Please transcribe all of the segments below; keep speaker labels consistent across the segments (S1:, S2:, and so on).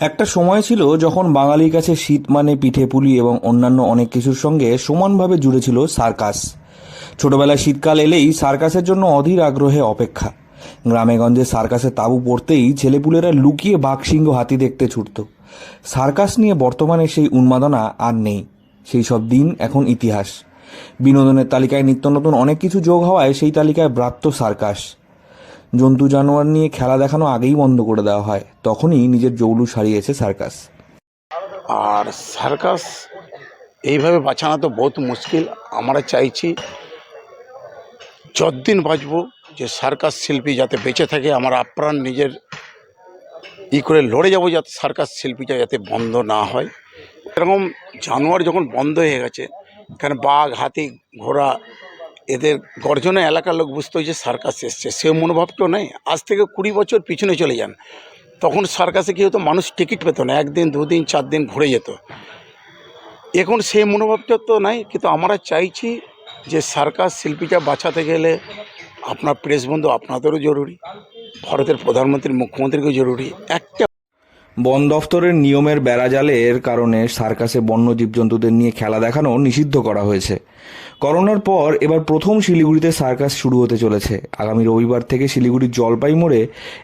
S1: একটা সময় ছিল যখন বাঙালির কাছে শীত মানে পিঠে পুলি এবং অন্যান্য অনেক কিছুর সঙ্গে সমানভাবে জুড়ে ছিল সার্কাস। ছোটবেলায় শীতকাল এলেই সার্কাসের জন্য অধীর আগ্রহে অপেক্ষা। গ্রামেগঞ্জে সার্কাসে তাঁবু পড়তেই ছেলেপুলেরা লুকিয়ে বাঘসিংহ হাতি দেখতে ছুটত। সার্কাস নিয়ে বর্তমানে সেই উন্মাদনা আর নেই। সেই সব দিন এখন ইতিহাস। বিনোদনের তালিকায় নিত্য নতুন অনেক কিছু যোগ হওয়ায় সেই তালিকায় ব্রাত্য সার্কাস। জন্তু জানোয়ার নিয়ে খেলা দেখানো আগেই বন্ধ করে দেওয়া হয়, তখনই নিজের জৌলুস হারিয়েছে সার্কাস।
S2: আর সার্কাস এইভাবে বাঁচানো তো বহুত মুশকিল। আমরা চাইছি যতদিন বাঁচব যে সার্কাস শিল্পী যাতে বেঁচে থাকে, আমার আপ্রাণ নিজের করে লড়ে যাব যাতে সার্কাস শিল্পীটা যাতে বন্ধ না হয়। এরকম জানোয়ার যখন বন্ধ হয়ে গেছে, কারণ বাঘ, হাতি, ঘোড়া এদের গর্জনে এলাকার লোক বুঝতে হয়েছে সার্কাস এসছে, সে মনোভাবটাও নেই। আজ থেকে 20 বছর পিছনে চলে যান, তখন সার্কাসে কী হতো, মানুষ টিকিট পেত না, 1 দিন 2 দিন 4 দিন ঘুরে যেত। এখন সেই মনোভাবটা তো নাই। কিন্তু আমরা চাইছি যে সার্কাস শিল্পীটা বাঁচাতে গেলে আপনার প্রেস বন্ধু আপনাদেরও জরুরি, ভারতের প্রধানমন্ত্রী মুখ্যমন্ত্রীকেও জরুরি। একটা
S1: বন দফতরের নিয়মের বেড়াজালের কারণে সার্কাসে বন্য জীবজন্তুদের নিয়ে খেলা দেখানো নিষিদ্ধ করা হয়েছে। করোনার পর এবার প্রথম শিলিগুড়িতে সার্কাস শুরু হতে চলেছে। আগামী রবিবার থেকে শিলিগুড়ির জলপাই মোড়ে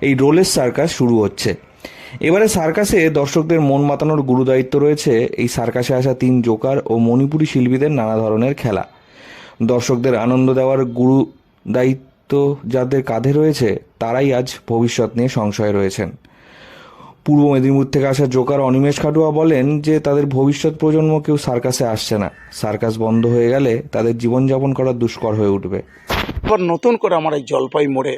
S1: এই রোলের সার্কাস শুরু হচ্ছে। এবারে সার্কাসে দর্শকদের মন মাতানোর গুরুদায়িত্ব রয়েছে এই সার্কাসে আসা 3 জোকার ও মণিপুরী শিল্পীদের নানা ধরনের খেলা। দর্শকদের আনন্দ দেওয়ার গুরু দায়িত্ব যাদের কাঁধে রয়েছে, তারাই আজ ভবিষ্যৎ নিয়ে সংশয়ে রয়েছেন। পূর্ব মেদিনীপুর থেকে আসা জোকার অনিমেষ খাটুয়া বলেন যে তাদের ভবিষ্যৎ প্রজন্ম কেউ সার্কাসে আসছে না। সার্কাস বন্ধ হয়ে গেলে তাদের জীবনযাপন করা দুষ্কর হয়ে উঠবে।
S2: এবার নতুন করে আমার এই জলপাই মোড়ে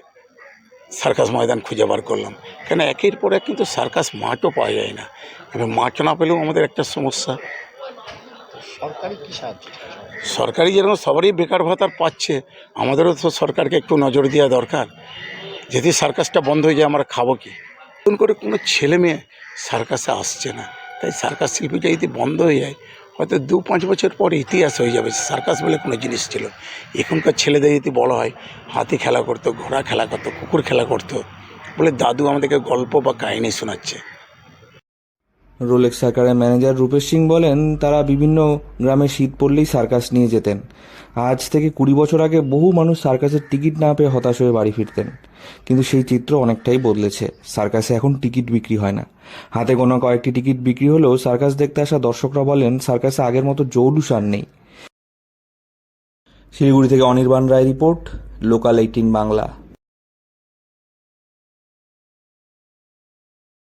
S2: সার্কাস ময়দান খুঁজে বার করলাম, কেন একের পর এক কিন্তু সার্কাস মাঠও পাওয়া যায় না। এবার মাঠ না পেলেও আমাদের একটা সমস্যা। সরকারি যেরকম সবারই বেকার ভাতা পাচ্ছে, আমাদেরও তো সরকারকে একটু নজর দেওয়া দরকার। যদি সার্কাসটা বন্ধ হয়ে যায় আমরা খাবো কি? নতুন করে কোনো ছেলে মেয়ে সার্কাসে আসছে না, তাই সার্কাস শিল্পীটা যদি বন্ধ হয়ে যায়, হয়তো 2-5 বছর পর ইতিহাস হয়ে যাবে সার্কাস বলে কোনো জিনিস ছিল। এখনকার ছেলেদের যদি বলা হয় হাতি খেলা করতো, ঘোড়া খেলা করতো, কুকুর খেলা করতো, বলে দাদু আমাদেরকে গল্প বা কাহিনী শোনাচ্ছে।
S1: রোলেক্স সার্কারের ম্যানেজার রূপেশ সিং বলেন, তারা বিভিন্ন গ্রামে শীত পড়লেই সার্কাস নিয়ে যেতেন। আজ থেকে 20 বছর আগে বহু মানুষ সার্কাসের টিকিট না পেয়ে হতাশ হয়ে বাড়ি ফিরতেন, কিন্তু সেই চিত্র অনেকটাই বদলেছে। সার্কাসে এখন টিকিট বিক্রি হয় না, হাতে গোনা কয়েকটি টিকিট বিক্রি হলেও সার্কাস দেখতে আসা দর্শকরা বলেন সার্কাসে আগের মতো জৌলুস আর নেই। শিলিগুড়ি থেকে অনির্বাণ রায় রিপোর্ট, লোকাল 18 বাংলা।